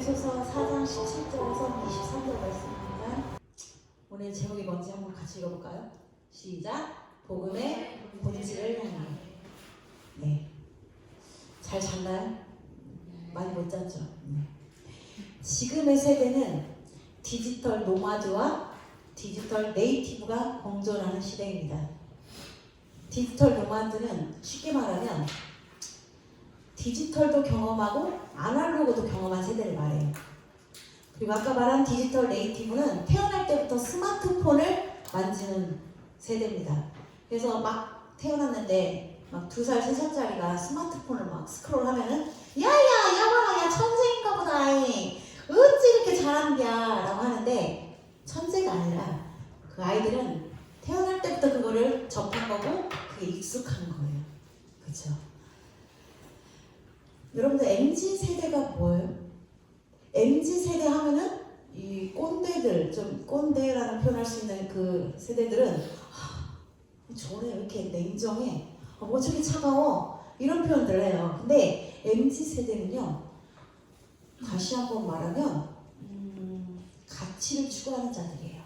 에베소서 4장 17절에서 23절 말씀입니다. 오늘 제목이 뭔지 한번 같이 읽어볼까요? 시작! 복음의 본질을 향해. 네. 잘 잤나요? 많이 못 잤죠? 네. 지금의 세대는 디지털 노마드와 디지털 네이티브가 공존하는 시대입니다. 디지털 노마드는 쉽게 말하면 디지털도 경험하고 아날로그도 경험한 세대를 말해요. 그리고 아까 말한 디지털 네이티브는 태어날 때부터 스마트폰을 만지는 세대입니다. 그래서 막 태어났는데 막 2살, 3살짜리가 스마트폰을 막 스크롤하면은 야야 야봐라 야 천재인가 보다 어찌 이렇게 잘하는겨 라고 하는데 천재가 아니라 그 아이들은 태어날 때부터 그거를 접한 거고 그게 익숙한 거예요. 그렇죠? 여러분들 MZ세대가 뭐예요? MZ세대 하면은 이 꼰대들, 좀 꼰대라는 표현할 수 있는 그 세대들은 저래 이렇게 냉정해 뭐 저렇게 차가워 이런 표현들을 해요. 근데 MZ세대는요 다시 한번 말하면 가치를 추구하는 자들이에요.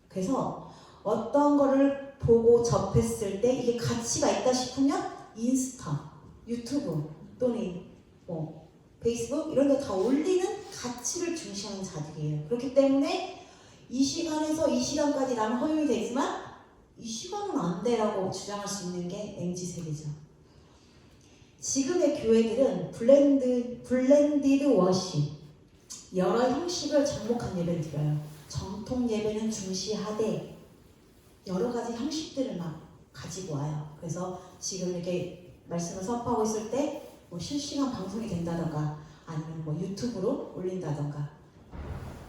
그래서 어떤 거를 보고 접했을 때 이게 가치가 있다 싶으면 인스타, 유튜브 또는 페이스북 이런 데 다 올리는 가치를 중시하는 자들이에요. 그렇기 때문에 이 시간에서 이 시간까지 나는 허용이 되지만 이 시간은 안 돼라고 주장할 수 있는 게 MZ세대죠. 지금의 교회들은 블렌디드 워십 여러 형식을 접목한 예배를 드려요. 정통 예배는 중시하되 여러 가지 형식들을 막 가지고 와요. 그래서 지금 이렇게 말씀을 선포하고 있을 때 실시간 방송이 된다던가 아니면 유튜브로 올린다던가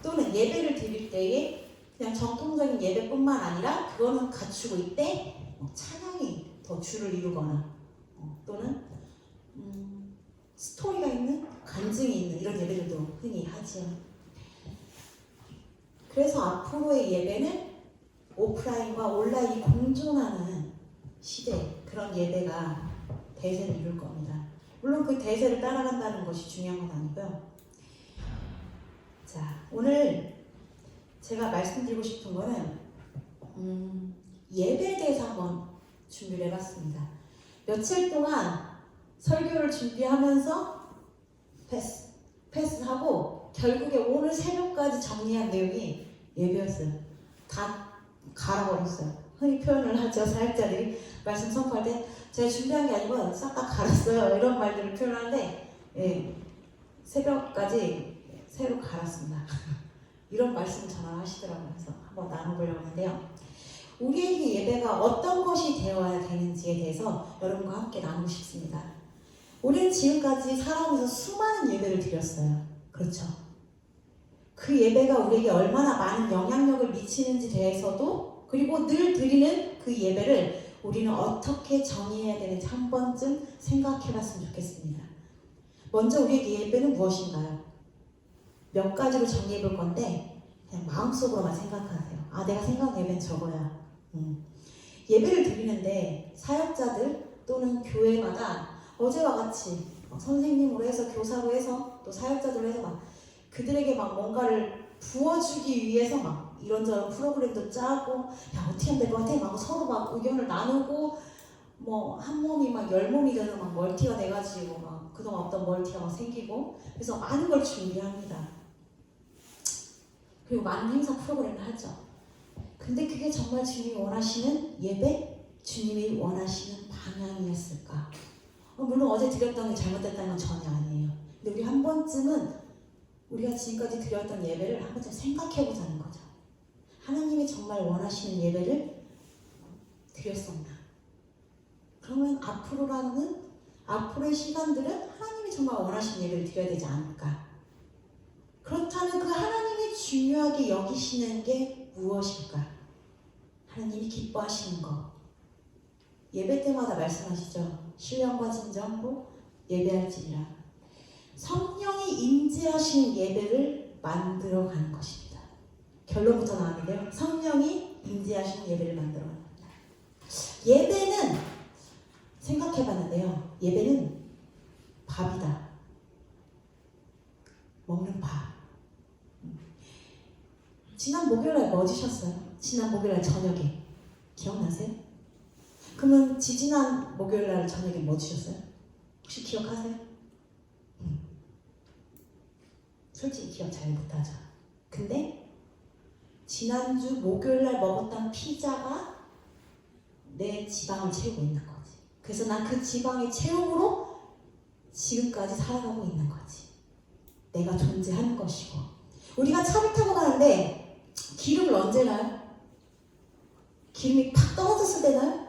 또는 예배를 드릴 때에 그냥 정통적인 예배뿐만 아니라 그거는 갖추고 있대 찬양이 더 주를 이루거나 또는 스토리가 있는 간증이 있는 이런 예배들도 흔히 하죠. 그래서 앞으로의 예배는 오프라인과 온라인이 공존하는 시대 그런 예배가 대세를 이룰 겁니다. 물론 그 대세를 따라간다는 것이 중요한 건 아니고요. 자, 오늘 제가 말씀드리고 싶은 거는 예배에 대해서 한번 준비를 해봤습니다. 며칠 동안 설교를 준비하면서 패스하고 결국에 오늘 새벽까지 정리한 내용이 예배였어요. 다 갈아버렸어요. 흔히 표현을 하죠. 사역자들이 말씀 선포할 때 제가 준비한 게 아니고 싹 다 갈았어요. 이런 말들을 표현하는데 새벽까지 새로 갈았습니다. 이런 말씀 전하시더라고요. 그래서 한번 나눠보려고 하는데요. 우리에게 예배가 어떤 것이 되어야 되는지에 대해서 여러분과 함께 나누고 싶습니다. 우리는 지금까지 살아오면서 수많은 예배를 드렸어요. 그렇죠? 그 예배가 우리에게 얼마나 많은 영향력을 미치는지 대해서도 그리고 늘 드리는 그 예배를 우리는 어떻게 정의해야 되는지 한 번쯤 생각해 봤으면 좋겠습니다. 먼저 우리에게 예배는 무엇인가요? 몇 가지로 정의해 볼 건데 그냥 마음속으로만 생각하세요. 내가 생각한 예배는 저거야. 예배를 드리는데 사역자들 또는 교회마다 어제와 같이 선생님으로 해서 교사로 해서 또 사역자들로 해서 막 그들에게 막 뭔가를 부어주기 위해서 막 이런저런 프로그램도 짜고 야 어떻게 하면 될 것 같아? 막 서로 막 의견을 나누고 한 몸이 막 10몸이 돼서 막 멀티가 돼가지고 막 그동안 없던 멀티가 막 생기고 그래서 많은 걸 준비합니다. 그리고 많은 행사 프로그램을 하죠. 근데 그게 정말 주님이 원하시는 예배? 주님이 원하시는 방향이었을까? 물론 어제 드렸던 게 잘못됐다는 건 전혀 아니에요. 근데 우리 한 번쯤은 우리가 지금까지 드렸던 예배를 한 번쯤 생각해보자는 거죠. 하나님이 정말 원하시는 예배를 드렸었나? 그러면 앞으로의 시간들은 하나님이 정말 원하시는 예배를 드려야 되지 않을까? 그렇다면 그 하나님이 중요하게 여기시는 게 무엇일까? 하나님이 기뻐하시는 거. 예배 때마다 말씀하시죠. 신령과 진정으로 예배할지니라. 성령이 임재하시는 예배를 만들어가는 것입니다. 결론부터 나왔는데요. 성령이 임재하시는 예배를 만들어가는 겁니다. 예배는 생각해봤는데요. 예배는 밥이다. 먹는 밥. 지난 목요일날 뭐 드셨어요? 지난 목요일날 저녁에 기억나세요? 그러면 지지난 목요일날 저녁에 뭐 드셨어요? 혹시 기억하세요? 솔직히 기억 잘 못하죠. 근데 지난주 목요일날 먹었던 피자가 내 지방을 채우고 있는 거지. 그래서 난 그 지방의 채움으로 지금까지 살아가고 있는 거지. 내가 존재하는 것이고. 우리가 차를 타고 가는데 기름을 언제 넣어요? 기름이 팍 떨어졌을 때 넣어요?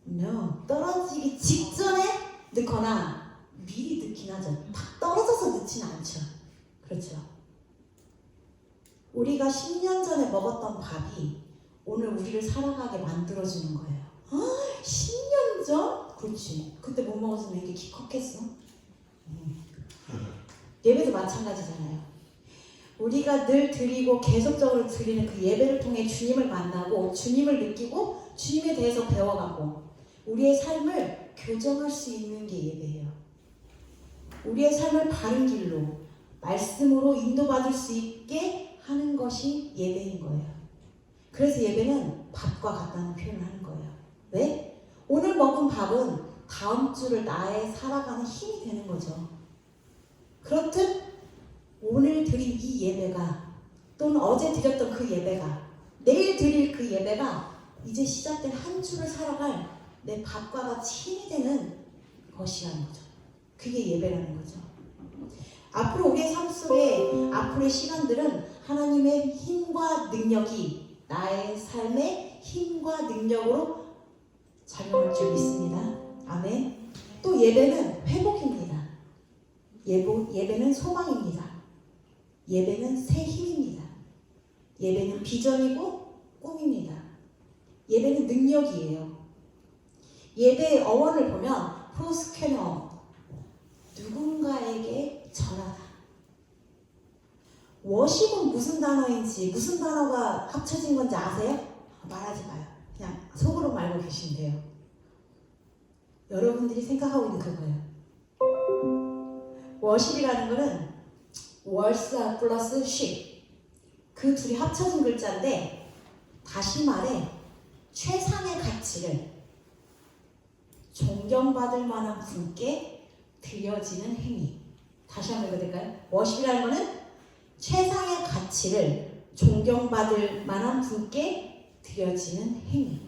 No. 떨어지기 직전에 넣거나 미리 넣긴 하죠. 팍 떨어져서 넣지는 않죠. 그렇죠. 우리가 10년 전에 먹었던 밥이 오늘 우리를 살아가게 만들어주는 거예요. 10년 전? 그렇지. 그때 못 먹었으면 이렇게 키 컸겠어? 예배도 마찬가지잖아요. 우리가 늘 드리고 계속적으로 드리는 그 예배를 통해 주님을 만나고 주님을 느끼고 주님에 대해서 배워가고 우리의 삶을 교정할 수 있는 게 예배예요. 우리의 삶을 바른 길로 말씀으로 인도받을 수 있게 하는 것이 예배인 거예요. 그래서 예배는 밥과 같다는 표현을 하는 거예요. 왜? 오늘 먹은 밥은 다음 주를 나의 살아가는 힘이 되는 거죠. 그렇듯 오늘 드린 이 예배가 또는 어제 드렸던 그 예배가 내일 드릴 그 예배가 이제 시작된 한 주를 살아갈 내 밥과 같이 힘이 되는 것이라는 거죠. 그게 예배라는 거죠. 앞으로 우리의 삶 속에 앞으로의 시간들은 하나님의 힘과 능력이 나의 삶의 힘과 능력으로 작용할 줄 믿습니다. 아멘. 또 예배는 회복입니다. 예배는 소망입니다. 예배는 새 힘입니다. 예배는 비전이고 꿈입니다. 예배는 능력이에요. 예배의 어원을 보면 프로스케너 누군가에게 절하다. 워십은 무슨 단어인지 무슨 단어가 합쳐진 건지 아세요? 말하지 마요. 그냥 속으로 말고 계시면 돼요. 여러분들이 생각하고 있는 그거예요. 워십이라는 거는 월스 플러스 십 그 둘이 합쳐진 글자인데 다시 말해 최상의 가치를 존경받을 만한 분께 드려지는 행위. 다시 한번 읽어드릴까요? 워십이라는 거는 최상의 가치를 존경받을 만한 분께 드려지는 행위.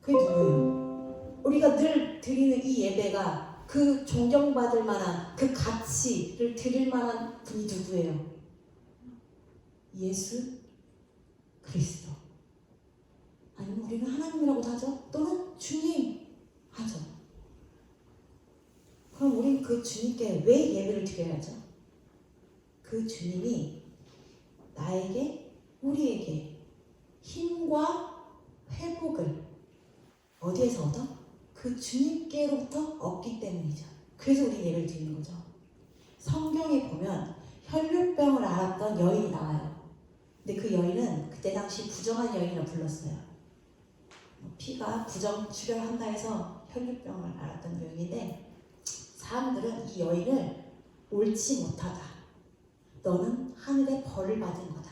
그게 누구예요? 우리가 늘 드리는 이 예배가 그 존경받을 만한 그 가치를 드릴 만한 분이 누구예요? 예수 그리스도. 아니면 우리는 하나님이라고도 하죠. 또는 주님 하죠. 그럼 우린 그 주님께 왜 예배를 드려야죠? 그 주님이 나에게, 우리에게 힘과 회복을 어디에서 얻어? 그 주님께로부터 얻기 때문이죠. 그래서 우리 예배를 드리는 거죠. 성경에 보면 혈류병을 앓았던 여인이 나와요. 근데 그 여인은 그때 당시 부정한 여인이라 불렀어요. 피가 부정출혈한다 해서 혈류병을 앓았던 여인인데 사람들은 이 여인을 옳지 못하다. 너는 하늘의 벌을 받은 거다.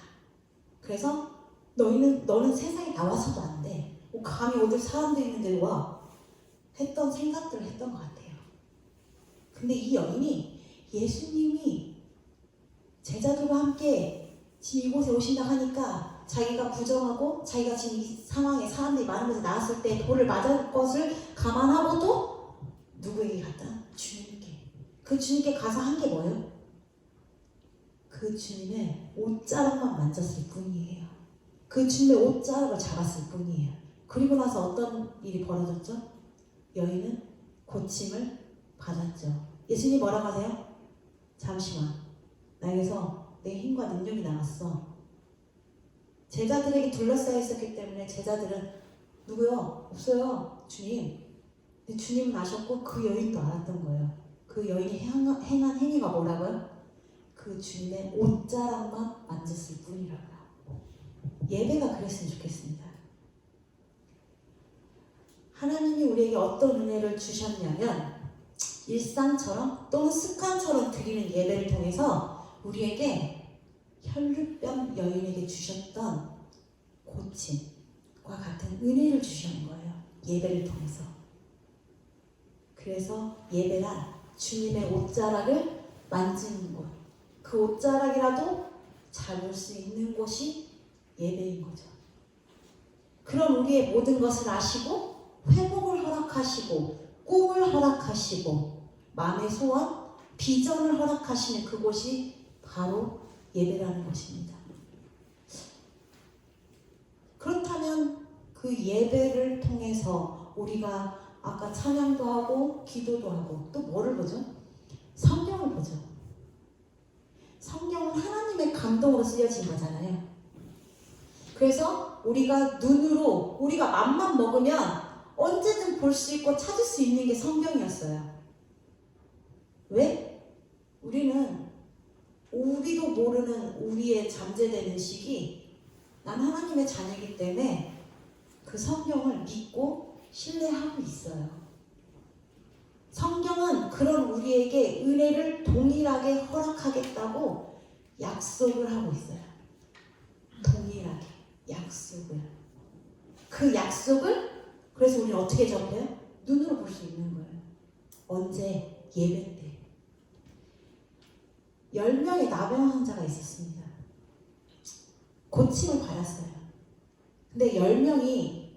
그래서 너는 세상에 나와서도 안 돼. 감히 어딜 사람들 있는데 와. 했던 생각들을 했던 것 같아요. 근데 이 여인이 예수님이 제자들과 함께 지금 이곳에 오신다 하니까 자기가 부정하고 자기가 지금 이 상황에 사람들이 많은 곳에 나왔을 때 돌을 맞을 것을 감안하고도 누구에게 갔다? 주님께. 그 주님께 가서 한 게 뭐예요? 그 주님의 옷자락만 만졌을 뿐이에요. 그 주님의 옷자락을 잡았을 뿐이에요. 그리고 나서 어떤 일이 벌어졌죠? 여인은 고침을 받았죠. 예수님 뭐라고 하세요? 잠시만, 나에게서 내 힘과 능력이 나왔어. 제자들에게 둘러싸여 있었기 때문에 제자들은 누구요? 없어요. 주님. 근데 주님은 아셨고 그 여인도 알았던 거예요. 그 여인이 행한 행위가 뭐라고요? 그 주님의 옷자락만 만졌을 뿐이라고요. 예배가 그랬으면 좋겠습니다. 하나님이 우리에게 어떤 은혜를 주셨냐면 일상처럼 또는 습관처럼 드리는 예배를 통해서 우리에게 혈루병 여인에게 주셨던 고침과 같은 은혜를 주시는 거예요. 예배를 통해서. 그래서 예배란 주님의 옷자락을 만지는 곳, 그 옷자락이라도 잡을 수 있는 곳이 예배인 거죠. 그런 우리의 모든 것을 아시고 회복을 허락하시고 꿈을 허락하시고 마음의 소원, 비전을 허락하시는 그곳이 바로 예배라는 것입니다. 그렇다면 그 예배를 통해서 우리가 아까 찬양도 하고 기도도 하고 또 뭐를 보죠? 성경을 보죠. 성경은 하나님의 감동으로 쓰여진 거잖아요. 그래서 우리가 눈으로 우리가 맘만 먹으면 언제든 볼 수 있고 찾을 수 있는 게 성경이었어요. 왜? 우리도 모르는 우리의 잠재된 의식이 난 하나님의 자녀이기 때문에 그 성경을 믿고 신뢰하고 있어요. 성경은 그런 우리에게 은혜를 동일하게 허락하겠다고 약속을 하고 있어요. 동일하게 약속을. 그 약속을 그래서 우리는 어떻게 접해요? 눈으로 볼 수 있는 거예요. 언제? 예배 때. 10명의 나병 환자가 있었습니다. 고침을 받았어요. 근데 10명이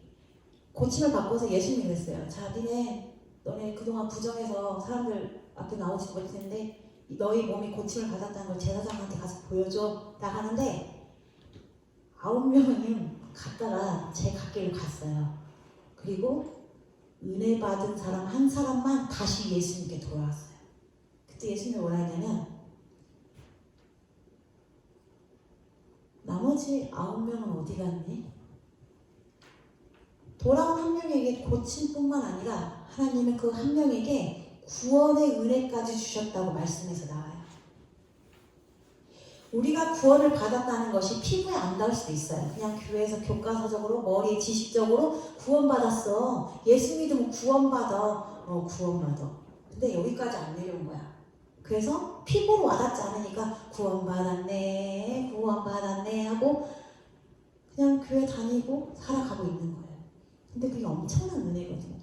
고침을 받고서 예수님이 그랬어요. 자, 너네 그동안 부정해서 사람들 앞에 나오지 못했는데 너희 몸이 고침을 받았다는 걸 제사장한테 가서 보여줘 라고 하는데 9명은 갔다가 제 갓길로 갔어요. 그리고 은혜 받은 사람 한 사람만 다시 예수님께 돌아왔어요. 그때 예수님이 뭐라 했냐면 나머지 9명은 어디 갔니? 돌아온 한 명에게 고침뿐만 아니라 하나님은 그 한 명에게 구원의 은혜까지 주셨다고 말씀해서 나와요. 우리가 구원을 받았다는 것이 피부에 안 닿을 수도 있어요. 그냥 교회에서 교과서적으로 머리에 지식적으로 구원받았어. 예수 믿으면 구원받아. 구원받아. 근데 여기까지 안 내려온 거야. 그래서 피부로 와닿지 않으니까 구원받았네 하고 그냥 교회 다니고 살아가고 있는 거예요. 근데 그게 엄청난 은혜거든요.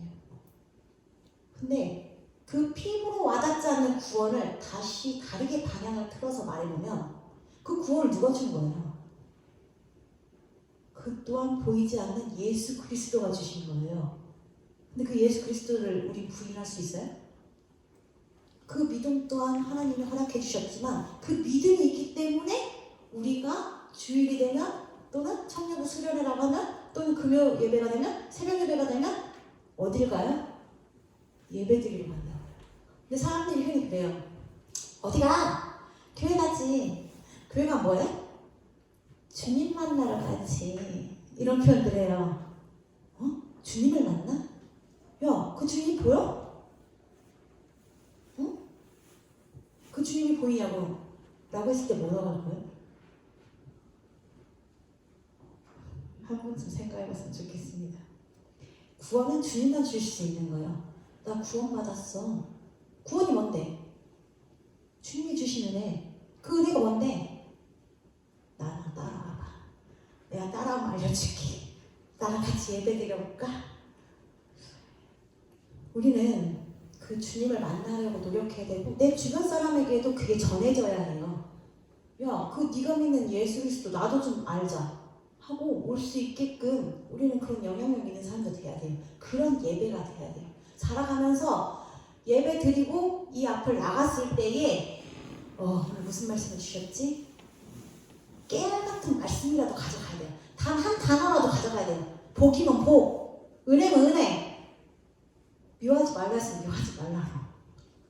근데 그 피부로 와닿지 않는 구원을 다시 다르게 방향을 틀어서 말해보면 그 구원을 누가 준 거예요? 그 또한 보이지 않는 예수 그리스도가 주신 거예요. 근데 그 예수 그리스도를 우리 부인할 수 있어요? 그 믿음 또한 하나님이 허락해 주셨지만 그 믿음이 있기 때문에 우리가 주일이 되면 또는 청년부 수련회라고 하면 또는 금요 예배가 되면 새벽 예배가 되면 어딜 가요? 예배 드리러 간다고요. 근데 사람들이 흔히 그래요. 어디 가? 교회 가지. 교회가 뭐예요? 주님 만나러 가지. 이런 표현들 해요. 주님을 만나? 야, 그 주님 보여? 응? 그 주님이 보이냐고? 라고 했을 때 뭐라고 할 거예요? 한 번쯤 생각해봤으면 좋겠습니다. 구원은 주님만 주실 수 있는 거예요. 나 구원받았어. 구원이 뭔데? 주님이 주신 은혜. 그 은혜가 뭔데? 나랑 따라와봐. 내가 따라오면 알려줄게. 나랑 같이 예배 드려볼까? 우리는 그 주님을 만나려고 노력해야 되고 내 주변 사람에게도 그게 전해져야 해요. 야, 그 네가 믿는 예수 그리스도 나도 좀 알자 하고 올 수 있게끔 우리는 그런 영향력 있는 사람도 돼야 돼요. 그런 예배가 돼야 돼요. 살아가면서 예배 드리고 이 앞을 나갔을 때에 오늘 무슨 말씀을 주셨지? 깨알 같은 말씀이라도 가져가야 돼요. 단 한 단어라도 가져가야 돼요. 복이면 복, 은혜면 은혜. 묘하지 말라 했으면 묘하지 말라고.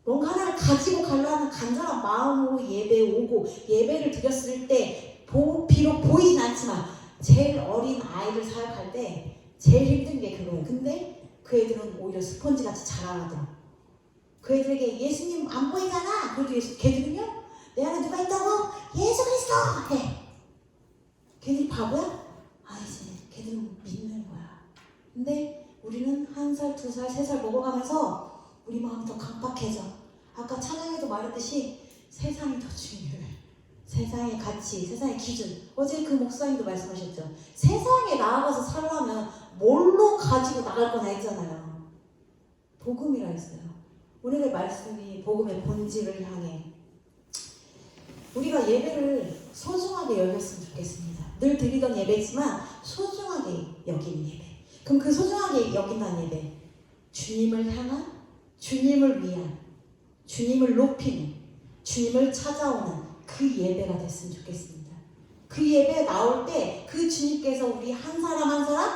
뭔가 하나를 가지고 가려는 간절한 마음으로 예배에 오고 예배를 드렸을 때 비록 보이진 않지만 제일 어린 아이를 사역할 때 제일 힘든 게 그거예요. 근데 그 애들은 오히려 스펀지같이 잘 알아들어. 그 애들에게 예수님 안 보이잖아. 그래도 걔들은요? 내 안에 누가 있다고? 예수 그리스도! 해. 걔들이 바보야? 아니지. 걔들은 믿는 거야. 근데 우리는 1살, 2살, 3살 먹어가면서 우리 마음이 더 강박해져. 아까 찬양에도 말했듯이 세상이 더 중요해. 세상의 가치, 세상의 기준. 어제 그 목사님도 말씀하셨죠. 세상에 나아가서 살려면 뭘로 가지고 나갈 거나 했잖아요. 복음이라 했어요. 오늘의 말씀이 복음의 본질을 향해 우리가 예배를 소중하게 여겼으면 좋겠습니다. 늘 드리던 예배지만 소중하게 여기는 예배. 그럼 그 소중하게 여긴다는 예배, 주님을 향한, 주님을 위한, 주님을 높이는, 주님을 찾아오는 그 예배가 됐으면 좋겠습니다. 그 예배에 나올 때 그 주님께서 우리 한 사람 한 사람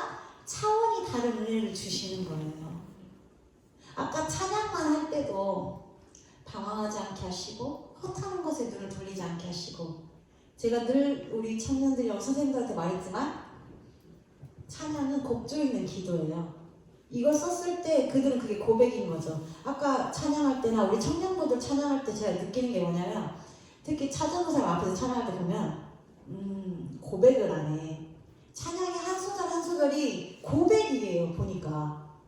차원이 다른 은혜를 주시는 거예요. 아까 찬양만 할 때도 방황하지 않게 하시고 허탄한 것에 눈을 돌리지 않게 하시고, 제가 늘 우리 청년들이랑 선생님들한테 말했지만 찬양은 곡조 있는 기도예요. 이걸 썼을 때 그들은 그게 고백인 거죠. 아까 찬양할 때나 우리 청년분들 찬양할 때 제가 느끼는 게 뭐냐면, 특히 차전도사님 앞에서 찬양할 때 보면 고백을 안 해. 찬양의 한 소절 한 소절이 고백이에요. 보니까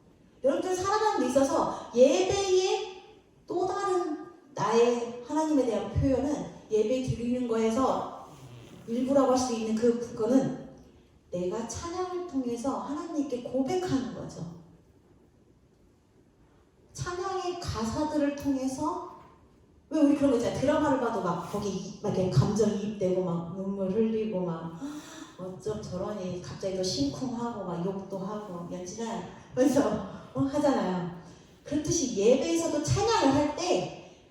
여러분들 살아가는 데 있어서 예배의 또 다른 나의 하나님에 대한 표현은 예배 드리는 거에서 일부라고 할 수 있는 그거는 내가 찬양을 통해서 하나님께 고백하는 거죠. 찬양의 가사들을 통해서, 왜 우리 그런 거 있잖아요. 드라마를 봐도 막 거기 막 이렇게 감정이입되고 막 눈물 흘리고 막 어쩜 저러니 갑자기 또 심쿵하고 막 욕도 하고 연진아 그래서 하잖아요. 그렇듯이 예배에서도 찬양을 할 때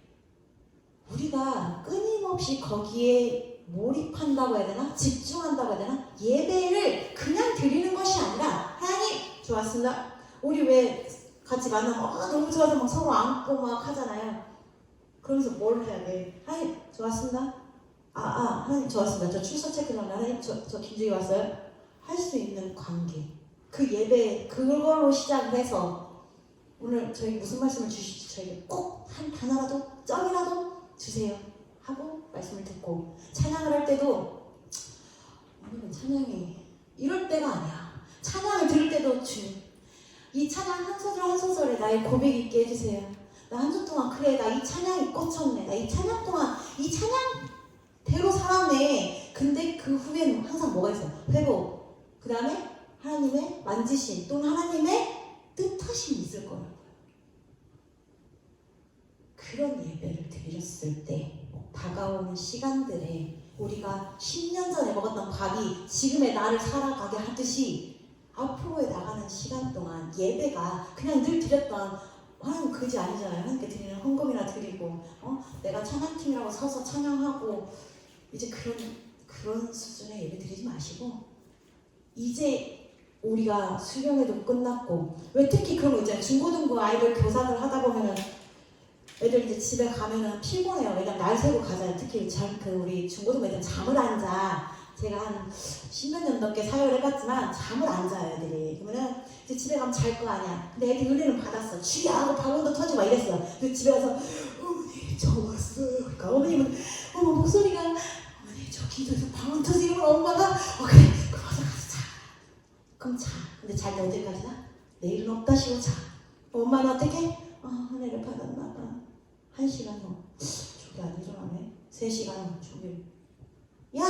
우리가 끊임없이 거기에 몰입한다고 해야 되나? 집중한다고 해야 되나? 예배를 그냥 드리는 것이 아니라, 하나님 좋았습니다. 우리 왜 같이 만나면 너무 좋아서 막 서로 안고 막 하잖아요. 그러면서 뭘 해야 돼? 하나님 좋았습니다. 하나님 좋았습니다. 저 출석 체크 좀 하나님 저 김주희 왔어요. 할 수 있는 관계. 그 예배 그걸로 시작을 해서 오늘 저희 무슨 말씀을 주실지 저에게 꼭 한 단어라도 점이라도 주세요 하고 말씀을 듣고, 찬양을 할 때도 오늘은 찬양이 이럴 때가 아니야. 찬양을 들을 때도 주님 이 찬양 한 소절 한 소절에 나의 고백 있게 해주세요. 나 한 주 동안 그래 나 이 찬양이 꽂혔네. 나 이 찬양 동안 이 찬양대로 살았네. 근데 그 후에는 항상 뭐가 있어요? 회복. 그 다음에 하나님의 만지심 또는 하나님의 뜻하심이 있을 거예요. 그런 예배를 드렸을 때 다가오는 시간들에 우리가 10년 전에 먹었던 밥이 지금의 나를 살아가게 하듯이 앞으로에 나가는 시간 동안 예배가 그냥 늘 드렸던, 하나님 그지 아니잖아요. 하나님께 드리는 헌금이나 드리고 내가 찬양팀이라고 서서 찬양하고 이제 그런 수준의 예배 드리지 마시고, 이제 우리가 수련회도 끝났고, 왜 특히 그런 거 있잖아요. 중고등부 아이들 교사들 하다 보면은 애들 이제 집에 가면은 피곤해요. 왜냐면 날 새고 가잖아요. 특히 우리 중고등부 애들은 잠을 안 자. 제가 한 10몇 년 넘게 사역을 해봤지만 잠을 안 자요, 애들이. 그러면은 이제 집에 가면 잘 거 아니야. 근데 애들이 은혜는 받았어. 주야 하고 방언도 터지고 막 이랬어. 근데 집에 가서 어머니 저 왔어요. 그러니까 어머님은 목소리가 어머니 저 기도해서 방언 터지면 엄마가 그래 그럼 어서 가서 자. 그럼 자. 근데 잘 때 언제까지나? 내일은 없다 쉬고 자. 엄마는 어떻게? 은혜를 받았나 봐. 1시간 후 저게 안 일어나네. 3시간 후 저게 야!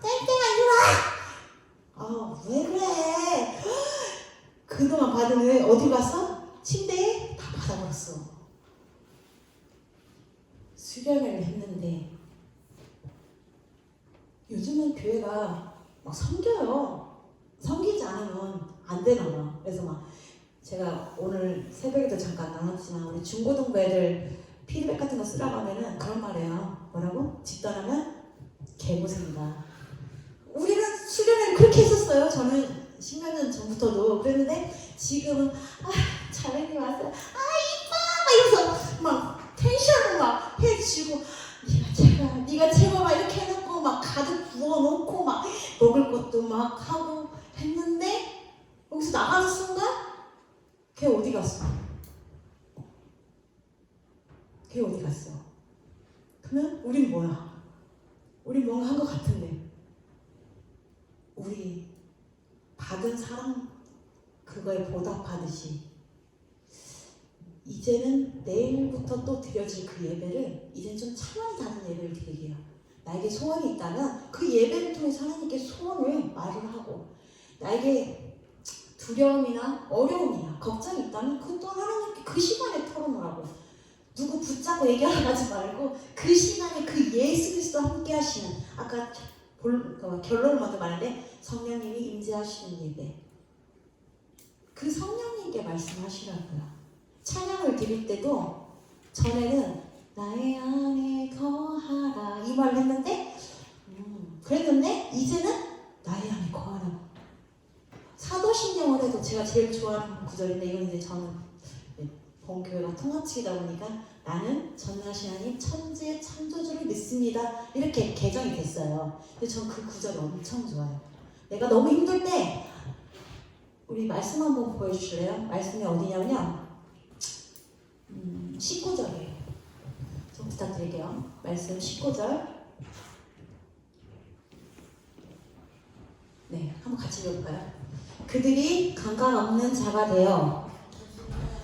땡땡아 일어나! 왜 그래? 그동안 받은 은혜 어디 갔어? 침대에 다 받아버렸어. 수련회를 했는데 요즘은 교회가 막 섬겨요. 섬기지 않으면 안 되나 봐. 그래서 막 제가 오늘 새벽에도 잠깐 나눴지만 우리 중고등부 애들 피드백 같은 거 쓰라고 하면은 그런 말이에요. 뭐라고? 집 떠나면 개고생이다. 우리는 수련회를 그렇게 했었어요. 저는 10몇 년 전부터도 그랬는데 지금은 자매님 왔어요. 이뻐! 막 이러면서 막 텐션을 막 해주고 네가 최고 막 이렇게 해놓고 막 가득 부어놓고 막 먹을 것도 막 하고 했는데 여기서 나가는 순간 걔 어디 갔어? 걔 어디 갔어? 그러면 우린 뭐야? 우리 뭔가 한 것 같은데 우리 받은 사랑 그거에 보답하듯이 이제 이제는 내일부터 또 드려질 그 예배를 이제는 좀 차원이 다른 예배를 드리게요. 나에게 소원이 있다면 그 예배를 통해서 하나님께 소원을 말을 하고, 나에게 두려움이나 어려움이나 걱정이 있다면 그것도 하나님께 그 시간에 털어놓으라고. 누구 붙잡고 얘기하러 가지 말고 그 시간에 그 예수 그리스도 함께 하시는, 아까 결론을 먼저 말했는데 성령님이 임재하시는 예배, 그 성령님께 말씀하시라고요. 찬양을 드릴 때도 전에는 나의 안에 거하라 이 말을 했는데 그랬는데 이제는 나의 안에 거하라고. 사도신경을 해도 제가 제일 좋아하는 구절인데, 이건 이제 저는 본교회가 통합치이다 보니까 나는 전능하신 하나님 천지의 창조주를 믿습니다 이렇게 개정이 됐어요. 근데 전 그 구절이 엄청 좋아요. 내가 너무 힘들 때 우리 말씀 한번 보여주실래요? 말씀이 어디냐면요, 19절이에요. 좀 부탁드릴게요. 말씀 19절. 네, 한번 같이 읽어볼까요? 그들이 강간 없는 자가 되어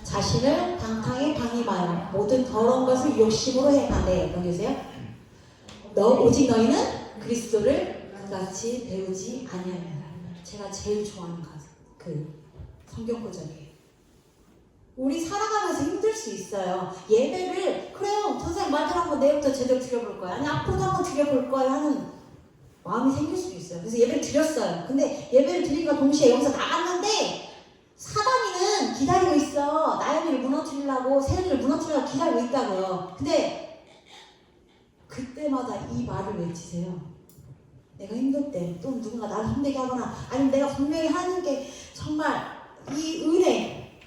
자신을 방탕에 방임하여 모든 더러운 것을 욕심으로 행하네. 여기 계세요? 오직 너희는 그리스도를 그같이 배우지 아니하느라. 제가 제일 좋아하는 그 성경 구절이에요. 우리 살아가면서 힘들 수 있어요. 예배를 그래요, 선생님 말대로 한번 내일부터 제대로 드려볼 거야, 아니 앞으로도 한번 드려볼 거야 하는 마음이 생길 수도 있어요. 그래서 예배를 드렸어요. 근데 예배를 드린과 동시에 여기서 나갔는데 사단이는 기다리고 있어. 나연이를 무너뜨리려고, 세연이를 무너뜨리려고 기다리고 있다고요. 근데 그때마다 이 말을 외치세요. 내가 힘들 때, 또 누군가 나를 힘들게 하거나, 아니면 내가 분명히 하나님께 정말 이 은혜,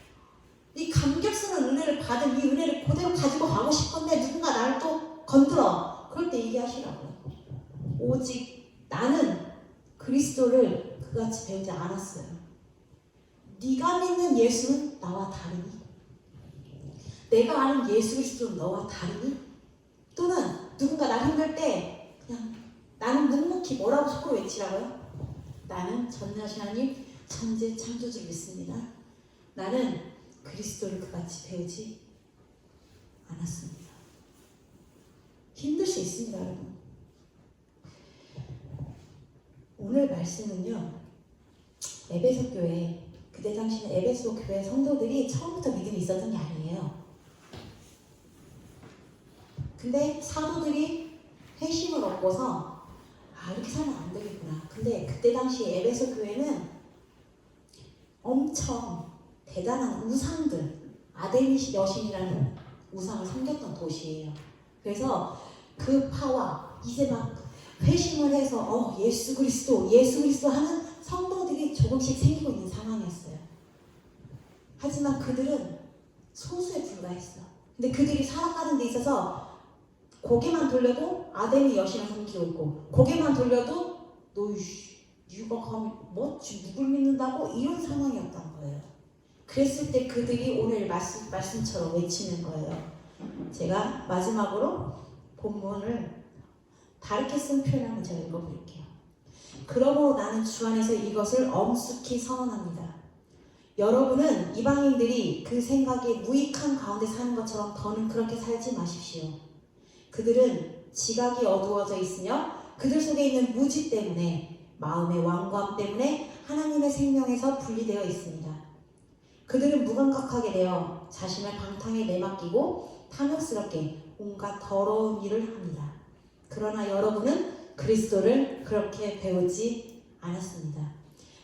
이 감격스러운 은혜를 받은 이 은혜를 그대로 가지고 가고 싶은데 누군가 나를 또 건드려. 그럴 때 얘기하시라고요. 오직 나는 그리스도를 그같이 배우지 않았어요. 네가 믿는 예수는 나와 다르니? 내가 아는 예수 그리스도는 너와 다르니? 또는 누군가 나 힘들 때 그냥 나는 묵묵히 뭐라고 속으로 외치라고요? 나는 전능하신 하나님 천재 창조주 믿습니다. 나는 그리스도를 그같이 배우지 않았습니다. 힘들 수 있습니다, 여러분. 오늘 말씀은요, 에베소 교회, 그때 당시는 에베소 교회 성도들이 처음부터 믿음이 있었던 게 아니에요. 근데 사도들이 회심을 얻고서 이렇게 살면 안 되겠구나. 근데 그때 당시 에베소 교회는 엄청 대단한 우상들, 아데미시 여신이라는 우상을 섬겼던 도시예요. 그래서 그 파와 이제 막 회심을 해서 예수 그리스도 하는 성도들이 조금씩 생기고 있는 상황이었어요. 하지만 그들은 소수에 불과했어. 근데 그들이 살아가는 데 있어서 고개만 돌려도 아데미 여신을 섬기고 있고, 고개만 돌려도 누가 감히 누굴 믿는다고, 이런 상황이었던 거예요. 그랬을 때 그들이 오늘 말씀처럼 외치는 거예요. 제가 마지막으로 본문을 다르게 쓴 표현을 한번 제가 읽어볼게요. 그러므로 나는 주 안에서 이것을 엄숙히 선언합니다. 여러분은 이방인들이 그 생각에 무익한 가운데 사는 것처럼 더는 그렇게 살지 마십시오. 그들은 지각이 어두워져 있으며 그들 속에 있는 무지 때문에, 마음의 완고함 때문에 하나님의 생명에서 분리되어 있습니다. 그들은 무감각하게 되어 자신을 방탕에 내맡기고 탐욕스럽게 온갖 더러운 일을 합니다. 그러나 여러분은 그리스도를 그렇게 배우지 않았습니다.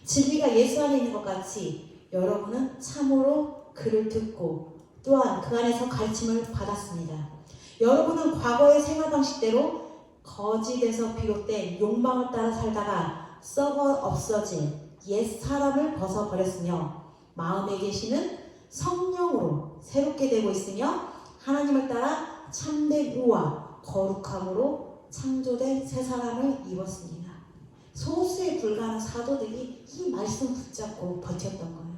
진리가 예수 안에 있는 것 같이 여러분은 참으로 그를 듣고 또한 그 안에서 가르침을 받았습니다. 여러분은 과거의 생활 방식대로 거짓에서 비롯된 욕망을 따라 살다가 썩어 없어진 옛 사람을 벗어버렸으며 마음에 계시는 성령으로 새롭게 되고 있으며 하나님을 따라 참된 의와 거룩함으로 창조된 새 사람을 입었습니다. 소수에 불과한 사도들이 이 말씀 붙잡고 버텼던 거예요.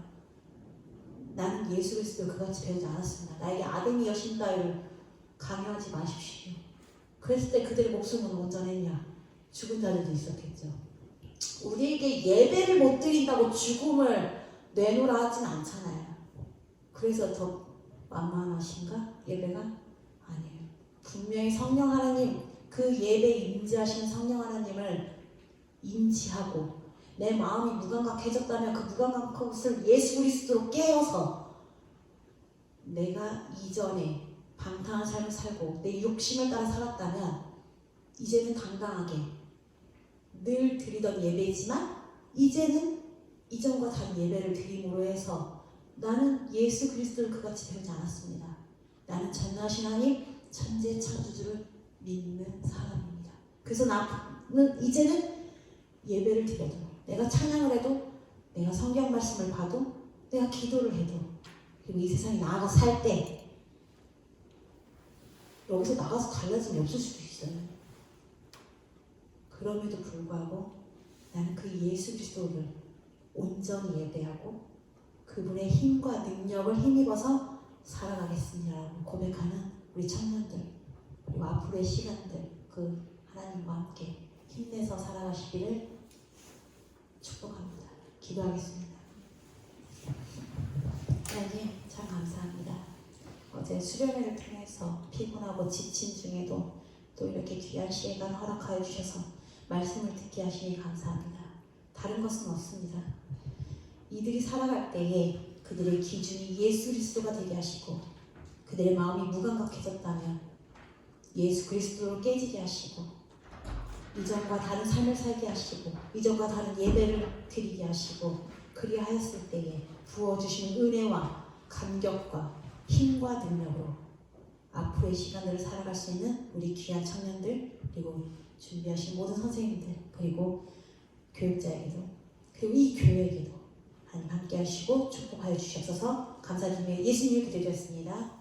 나는 예수 그리스도를 그같이 배우지 않았습니다. 나에게 아데미 여신 따위를 강요하지 마십시오. 그랬을 때 그들의 목숨은 온전했냐? 죽은 자들도 있었겠죠. 우리에게 예배를 못 드린다고 죽음을 내놓으라 하진 않잖아요. 그래서 더 완만하신가? 예배가? 아니에요. 분명히 성령 하나님, 그 예배에 임재하시는 성령 하나님을 인지하고 내 마음이 무감각해졌다면 그 무감각한 것을 예수 그리스도로 깨어서 내가 이전에 방탕한 삶을 살고 내 욕심을 따라 살았다면 이제는 당당하게 늘 드리던 예배이지만 이제는 이전과 다른 예배를 드림으로 해서 나는 예수 그리스도를 그같이 배우지 않았습니다. 나는 전능하신 하나님 천재 창조주를 믿는 사람입니다. 그래서 나는 이제는 예배를 드려도 내가 찬양을 해도 내가 성경 말씀을 봐도 내가 기도를 해도 그리고 이 세상에 나아가 살 때 여기서 나가서 달라짐이 없을 수도 있어요. 그럼에도 불구하고 나는 그 예수 그리스도를 온전히 예배하고 그분의 힘과 능력을 힘입어서 살아가겠습니다라고 고백하는 우리 청년들 그리고 앞으로의 시간들 그 하나님과 함께 힘내서 살아가시기를 축복합니다. 기도하겠습니다. 하나님 참 감사합니다. 어제 수련회를 통해서 피곤하고 지친 중에도 또 이렇게 귀한 시간 허락하여 주셔서 말씀을 듣게 하시니 감사합니다. 다른 것은 없습니다. 이들이 살아갈 때에 그들의 기준이 예수 그리스도가 되게 하시고 그들의 마음이 무감각해졌다면 예수 그리스도로 깨지게 하시고 이전과 다른 삶을 살게 하시고 이전과 다른 예배를 드리게 하시고 그리하였을 때에 부어주시는 은혜와 감격과 힘과 능력으로 앞으로의 시간들을 살아갈 수 있는 우리 귀한 청년들 그리고 준비하신 모든 선생님들 그리고 교육자에게도 그리고 이 교회에게도 하나님 함께 하시고 축복하여 주시옵소서. 감사드리며 예수님을 기도드렸습니다.